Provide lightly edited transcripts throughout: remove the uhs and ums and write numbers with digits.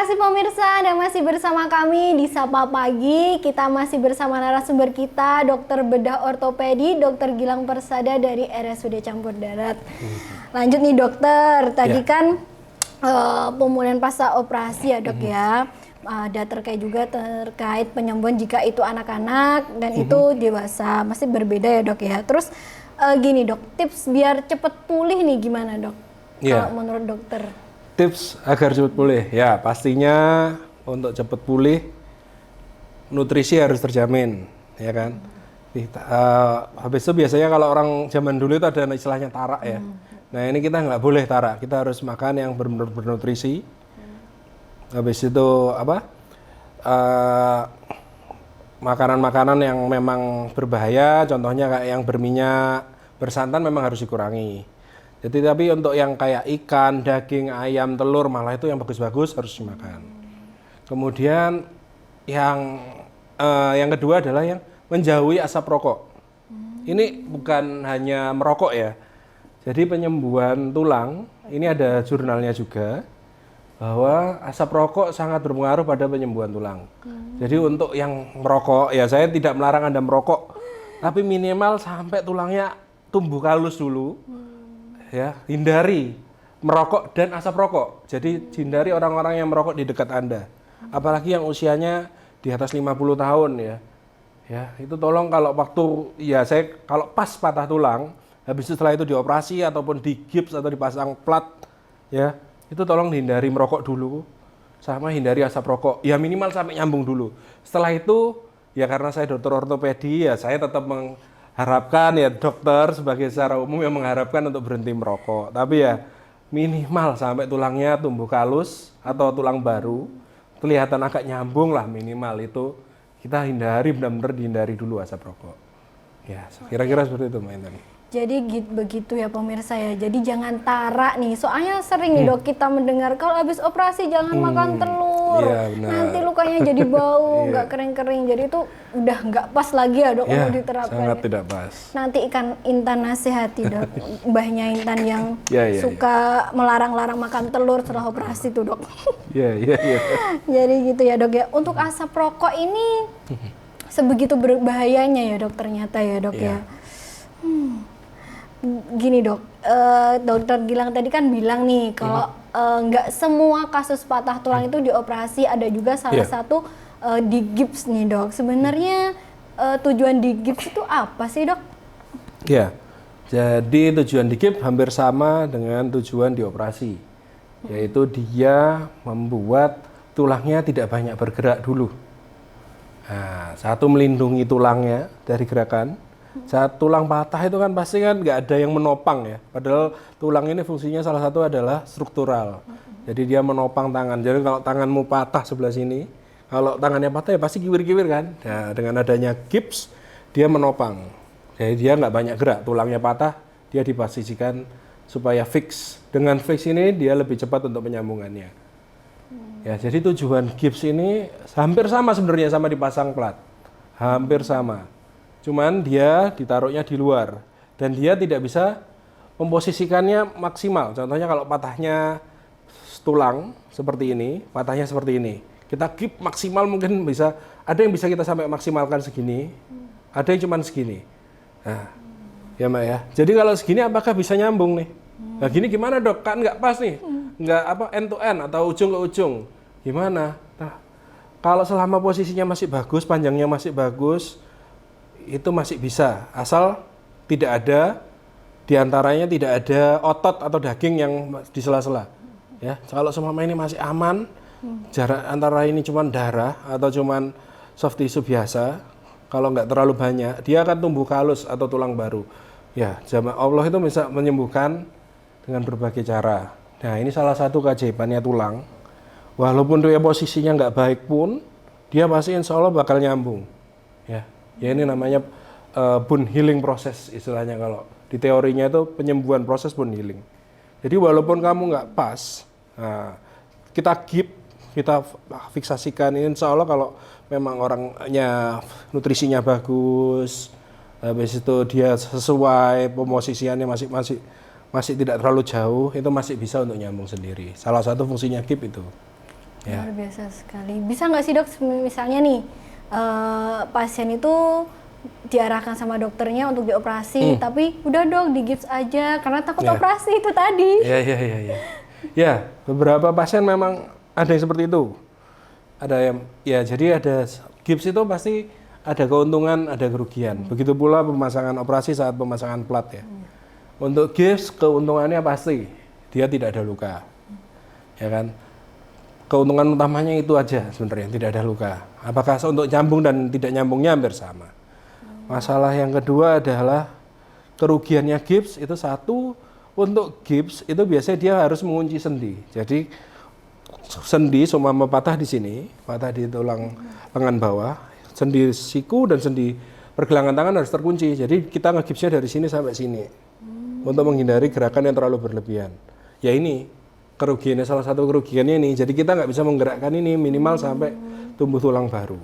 kasih pemirsa, Anda masih bersama kami di Sapa Pagi. Kita masih bersama narasumber kita, Dokter Bedah Ortopedi, Dr. Gilang Persada dari RSUD Campur Darat. Lanjut nih dokter, tadi kan pemulihan pasca operasi ya dok ya. Ada terkait penyembuhan jika itu anak-anak dan itu dewasa, masih berbeda ya dok ya. Terus gini dok, tips biar cepet pulih nih gimana dok? Kalau menurut dokter? Tips agar cepat pulih, ya pastinya untuk cepat pulih nutrisi harus terjamin, ya kan. Habis itu biasanya kalau orang zaman dulu itu ada istilahnya tarak ya. Nah ini kita nggak boleh tarak, kita harus makan yang benar-benar bernutrisi. Habis itu apa? Makanan-makanan yang memang berbahaya, contohnya kayak yang berminyak, bersantan memang harus dikurangi. Jadi tapi untuk yang kayak ikan, daging, ayam, telur malah itu yang bagus-bagus harus dimakan. Kemudian yang kedua adalah yang menjauhi asap rokok. Ini bukan hanya merokok ya. Jadi penyembuhan tulang ini ada jurnalnya juga bahwa asap rokok sangat berpengaruh pada penyembuhan tulang. Jadi untuk yang merokok ya saya tidak melarang Anda merokok, tapi minimal sampai tulangnya tumbuh kalus dulu. Ya, hindari merokok dan asap rokok. Jadi hindari orang-orang yang merokok di dekat Anda. Apalagi yang usianya di atas 50 tahun ya. Ya, itu tolong kalau waktu saya kalau pas patah tulang, habis itu setelah itu dioperasi ataupun digips atau dipasang plat ya, itu tolong hindari merokok dulu sama hindari asap rokok. Ya minimal sampai nyambung dulu. Setelah itu ya karena saya dokter ortopedi ya saya tetap harapkan ya dokter sebagai secara umum yang mengharapkan untuk berhenti merokok. Tapi ya minimal sampai tulangnya tumbuh kalus atau tulang baru kelihatan agak nyambung lah minimal itu kita hindari benar-benar dihindari dulu asap rokok. Ya kira-kira seperti itu Mbak Intan. Jadi begitu ya pemirsa ya. Jadi jangan tarak nih. Soalnya sering nih dok kita mendengar kalau habis operasi jangan makan telur. Iya, benar. Nanti lukanya jadi bau, nggak kering-kering. Jadi itu udah nggak pas lagi ya dok untuk diterapkan. Sangat tidak pas. Nanti Intan nasihati dok, mbahnya Intan yang suka melarang-larang makan telur setelah operasi tuh dok. Iya. Jadi gitu ya dok ya. Untuk asap rokok ini sebegitu berbahayanya ya dok ternyata ya dok ya. Gini dok, dokter Gilang tadi kan bilang nih kalau nggak semua kasus patah tulang itu dioperasi, ada juga salah satu digips nih dok. Sebenarnya tujuan digips itu apa sih dok? Ya, jadi tujuan digips hampir sama dengan tujuan dioperasi, yaitu dia membuat tulangnya tidak banyak bergerak dulu. Nah, satu melindungi tulangnya dari gerakan. Saat tulang patah itu kan pasti kan nggak ada yang menopang ya. Padahal tulang ini fungsinya salah satu adalah struktural. Jadi dia menopang tangan. Jadi kalau tanganmu patah sebelah sini, kalau tangannya patah ya pasti kiwir-kiwir kan. Nah, dengan adanya gips dia menopang. Jadi dia nggak banyak gerak. Tulangnya patah, dia diposisikan supaya fix. Dengan fix ini dia lebih cepat untuk penyambungannya. Ya, jadi tujuan gips ini hampir sama sebenarnya sama dipasang plat. Hampir sama. Cuman dia ditaruhnya di luar dan dia tidak bisa memposisikannya maksimal. Contohnya kalau patahnya tulang seperti ini, patahnya seperti ini. Kita keep maksimal mungkin bisa, ada yang bisa kita sampai maksimalkan segini, ada yang cuman segini. Nah, ya Mbak ya. Jadi kalau segini apakah bisa nyambung nih? Nah gini gimana dok? Kan nggak pas nih, nggak end to end atau ujung ke ujung. Gimana? Nah, kalau selama posisinya masih bagus, panjangnya masih bagus, itu masih bisa, asal tidak ada diantaranya tidak ada otot atau daging yang di sela-sela. Ya, kalau semua ini masih aman, jarak antara ini cuma darah atau cuma soft tissue biasa, kalau nggak terlalu banyak, dia akan tumbuh kalus atau tulang baru. Ya, zaman Allah itu bisa menyembuhkan dengan berbagai cara. Nah, ini salah satu keajaibannya tulang. Walaupun dia posisinya nggak baik pun, dia pasti insya Allah bakal nyambung. Ya ini namanya bone healing proses istilahnya kalau di teorinya itu penyembuhan proses bone healing. Jadi walaupun kamu nggak pas, kita fiksasikan ini insya Allah kalau memang orangnya nutrisinya bagus, habis itu dia sesuai pemosisiannya masih tidak terlalu jauh, itu masih bisa untuk nyambung sendiri. Salah satu fungsinya keep itu. Ya. Luar biasa sekali. Bisa nggak sih dok, misalnya nih pasien itu diarahkan sama dokternya untuk dioperasi, tapi udah dok di gips aja karena takut operasi itu tadi. Iya. Ya, beberapa pasien memang ada yang seperti itu. Ada yang, ya jadi ada gips itu pasti ada keuntungan, ada kerugian. Begitu pula pemasangan operasi saat pemasangan plat ya. Untuk gips keuntungannya pasti dia tidak ada luka, ya kan. Keuntungan utamanya itu aja sebenarnya, tidak ada luka. Apakah untuk nyambung dan tidak nyambungnya hampir sama. Masalah yang kedua adalah kerugiannya gips itu satu, untuk gips itu biasanya dia harus mengunci sendi. Jadi sendi semua patah di sini, patah di tulang lengan bawah, sendi siku dan sendi pergelangan tangan harus terkunci. Jadi kita ngegipsnya dari sini sampai sini untuk menghindari gerakan yang terlalu berlebihan. Ya ini kerugiannya, salah satu kerugiannya ini. Jadi kita nggak bisa menggerakkan ini minimal sampai tumbuh tulang baru.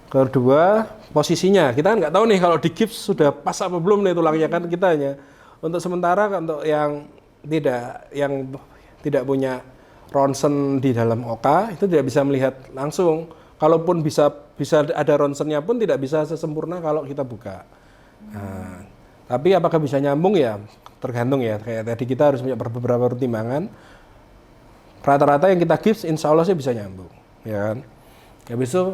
Kedua, posisinya kita kan nggak tahu nih kalau di gips sudah pas apa belum nih tulangnya, kan kita hanya untuk sementara untuk yang tidak punya ronsen di dalam oka itu tidak bisa melihat langsung. Kalaupun bisa ada ronsennya pun tidak bisa sesempurna kalau kita buka. Nah, tapi apakah bisa nyambung ya tergantung ya, kayak tadi kita harus punya beberapa pertimbangan. Rata-rata yang kita gips insya Allah sih bisa nyambung, ya kan. Habis itu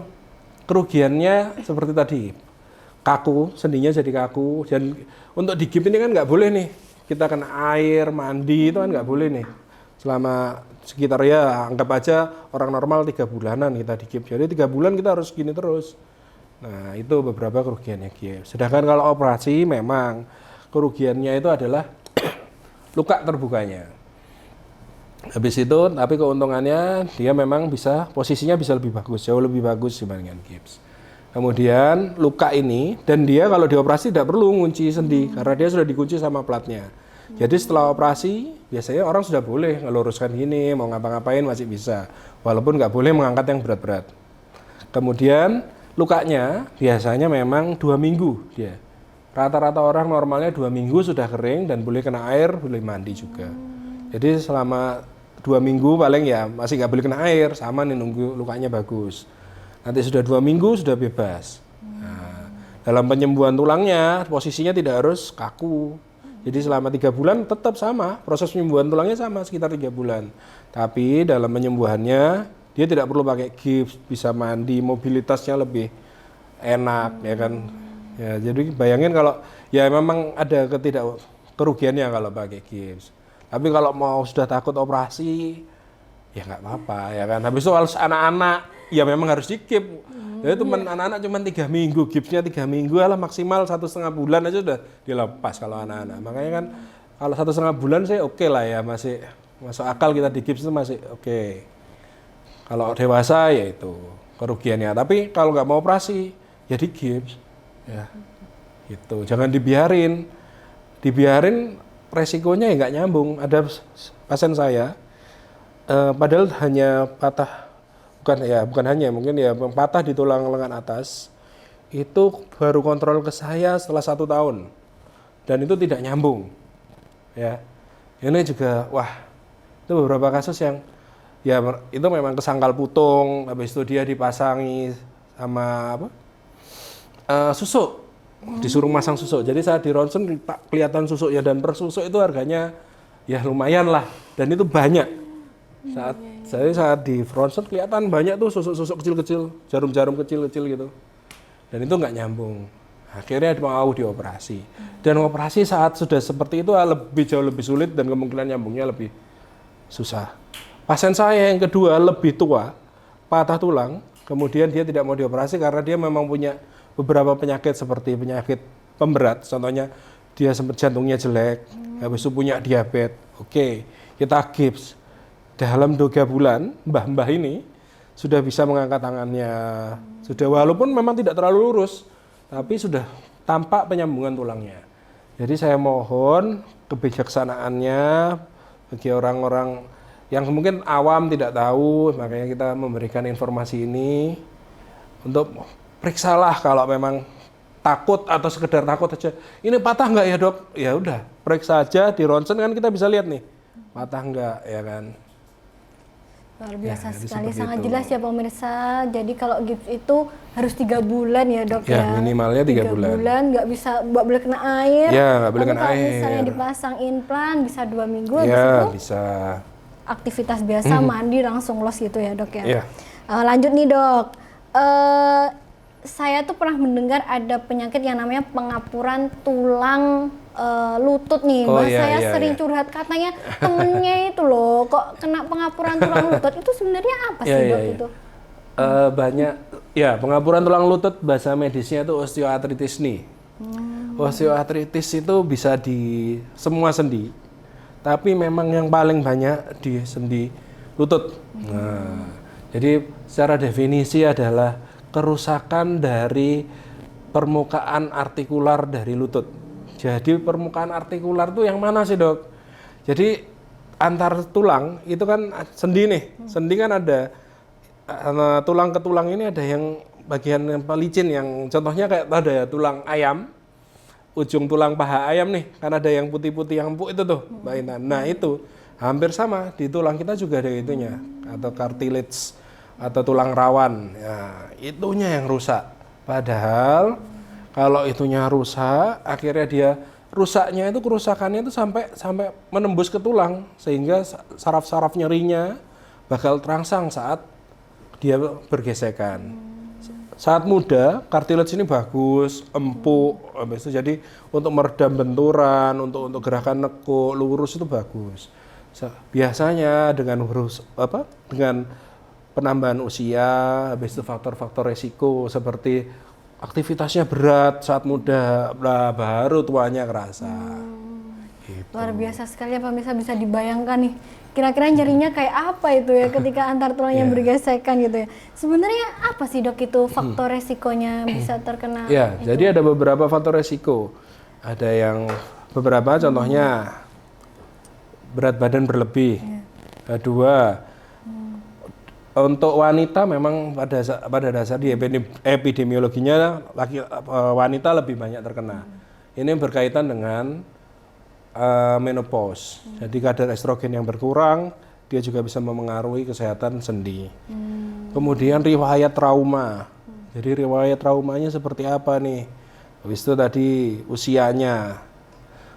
kerugiannya seperti tadi, kaku, sendinya jadi kaku. Dan untuk di gips ini kan nggak boleh nih kita kena air, mandi itu kan nggak boleh nih selama sekitar ya anggap aja orang normal 3 bulanan kita di gips. Jadi 3 bulan kita harus gini terus. Nah itu beberapa kerugiannya gips. Sedangkan kalau operasi memang kerugiannya itu adalah luka terbukanya. Habis itu, tapi keuntungannya dia memang bisa, posisinya bisa lebih bagus, jauh lebih bagus dibandingkan gips. Kemudian luka ini, dan dia kalau dioperasi tidak perlu ngunci sendi, karena dia sudah dikunci sama platnya. Jadi setelah operasi, biasanya orang sudah boleh ngeluruskan gini, mau ngapa-ngapain masih bisa. Walaupun nggak boleh mengangkat yang berat-berat. Kemudian lukanya biasanya memang 2 minggu dia. Rata-rata orang normalnya 2 minggu sudah kering dan boleh kena air, boleh mandi juga. Jadi selama 2 minggu paling ya masih nggak boleh kena air, sama nih nunggu lukanya bagus. Nanti sudah 2 minggu sudah bebas. Nah, dalam penyembuhan tulangnya posisinya tidak harus kaku. Jadi selama 3 bulan tetap sama, proses penyembuhan tulangnya sama sekitar 3 bulan. Tapi dalam penyembuhannya dia tidak perlu pakai gips, bisa mandi, mobilitasnya lebih enak ya kan. Ya, jadi bayangin kalau ya memang ada kerugiannya kalau pakai gips. Tapi kalau mau sudah takut operasi ya nggak apa-apa ya kan. Habis itu kalau anak-anak ya memang harus di-gips. Jadi teman anak-anak cuma 3 minggu, gipsnya 3 minggu lah maksimal 1,5 bulan aja udah dilepas kalau anak-anak. Makanya kan kalau 1,5 bulan sih oke lah ya, masih masuk akal kita di-gips itu masih oke. Kalau dewasa ya itu kerugiannya. Tapi kalau nggak mau operasi ya di-gips. Ya, itu jangan dibiarin resikonya ya nggak nyambung. Ada pasien saya, padahal hanya patah, bukan hanya mungkin ya patah di tulang lengan atas, itu baru kontrol ke saya setelah 1 tahun dan itu tidak nyambung. Ya, ini juga itu beberapa kasus yang ya itu memang kesangkal putung, habis itu dia dipasangi sama susuk, disuruh masang susuk. Jadi saat di ronsen kelihatan susuknya dan per susuk itu harganya ya lumayan lah dan itu banyak. Saat di ronsen kelihatan banyak tuh susuk-susuk kecil-kecil, jarum-jarum kecil-kecil gitu. Dan itu nggak nyambung. Akhirnya mau dioperasi. Dan operasi saat sudah seperti itu jauh lebih sulit dan kemungkinan nyambungnya lebih susah. Pasien saya yang kedua lebih tua, patah tulang, kemudian dia tidak mau dioperasi karena dia memang punya beberapa penyakit seperti penyakit pemberat, contohnya dia sempat jantungnya jelek, habis itu punya diabetes. Oke, kita gips. Dalam 3 bulan, mbah-mbah ini sudah bisa mengangkat tangannya, sudah walaupun memang tidak terlalu lurus, tapi sudah tampak penyambungan tulangnya. Jadi saya mohon kebijaksanaannya bagi orang-orang yang mungkin awam tidak tahu, makanya kita memberikan informasi ini untuk periksalah kalau memang takut atau sekedar takut aja. Ini patah nggak ya dok? Ya udah, periksa aja di ronsen kan kita bisa lihat nih patah nggak ya kan. Luar biasa jadi sekali, seperti sangat itu. jelas ya pemirsa. Jadi kalau gips itu harus 3 bulan ya dok Ya, ya. minimalnya 3 bulan. Nggak bisa, nggak boleh kena air. Ya, nggak boleh Tapi kena kalau air. misalnya dipasang implan bisa 2 minggu, habis Ya, itu bisa. aktivitas biasa mandi langsung los gitu ya dok ya. Ya. Lanjut nih dok. Saya tuh pernah mendengar ada penyakit yang namanya pengapuran tulang lutut nih. Oh, Mbak iya, saya iya, sering iya. curhat, katanya temennya itu loh kok kena pengapuran tulang lutut. Itu sebenarnya apa sih Iya, dok iya. itu? Banyak, ya pengapuran tulang lutut bahasa medisnya itu osteoartritis nih. Osteoartritis itu bisa di semua sendi, tapi memang yang paling banyak di sendi lutut. Nah, jadi secara definisi adalah kerusakan dari permukaan artikular dari lutut. Jadi permukaan artikular itu yang mana sih dok? Jadi antar tulang itu kan sendi nih, sendi kan ada tulang ke tulang ini ada yang bagian yang licin, yang contohnya kayak ada ya tulang ayam, ujung tulang paha ayam nih, kan ada yang putih-putih yang empuk itu tuh, Mbak Intan. Nah itu hampir sama di tulang kita juga ada itunya, atau cartilage atau tulang rawan. Ya, itunya yang rusak. Padahal kalau itunya rusak, akhirnya dia rusaknya itu kerusakannya itu sampai menembus ke tulang, sehingga saraf-saraf nyerinya bakal terangsang saat dia bergesekan. Saat muda, cartilage ini bagus, empuk, habis itu jadi untuk meredam benturan, untuk gerakan nekuk, lurus itu bagus. Biasanya dengan dengan penambahan usia, habis itu faktor-faktor resiko seperti aktivitasnya berat saat muda, baru tuanya kerasa. Gitu. Luar biasa sekali ya pemirsa, bisa dibayangkan nih kira-kira nyerinya kayak apa itu ya ketika antar tulangnya bergesekan gitu ya. Sebenarnya apa sih dok itu faktor resikonya bisa terkena? Ya, jadi ada beberapa faktor resiko. Ada yang beberapa contohnya berat badan berlebih. Kedua, untuk wanita memang pada dasar di epidemiologinya wanita lebih banyak terkena. Ini berkaitan dengan menopause. Jadi kadar estrogen yang berkurang, dia juga bisa memengaruhi kesehatan sendi. Kemudian riwayat trauma. Jadi riwayat traumanya seperti apa nih? Habis itu tadi usianya.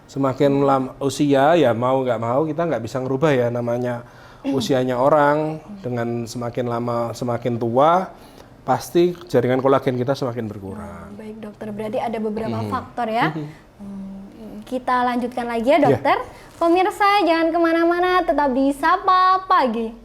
Semakin lama usia, ya mau nggak mau kita nggak bisa ngerubah ya namanya usianya orang. Dengan semakin lama semakin tua, pasti jaringan kolagen kita semakin berkurang. Baik dokter, berarti ada beberapa faktor ya. Kita lanjutkan lagi ya dokter. Pemirsa jangan kemana-mana, tetap di Sapa Pagi.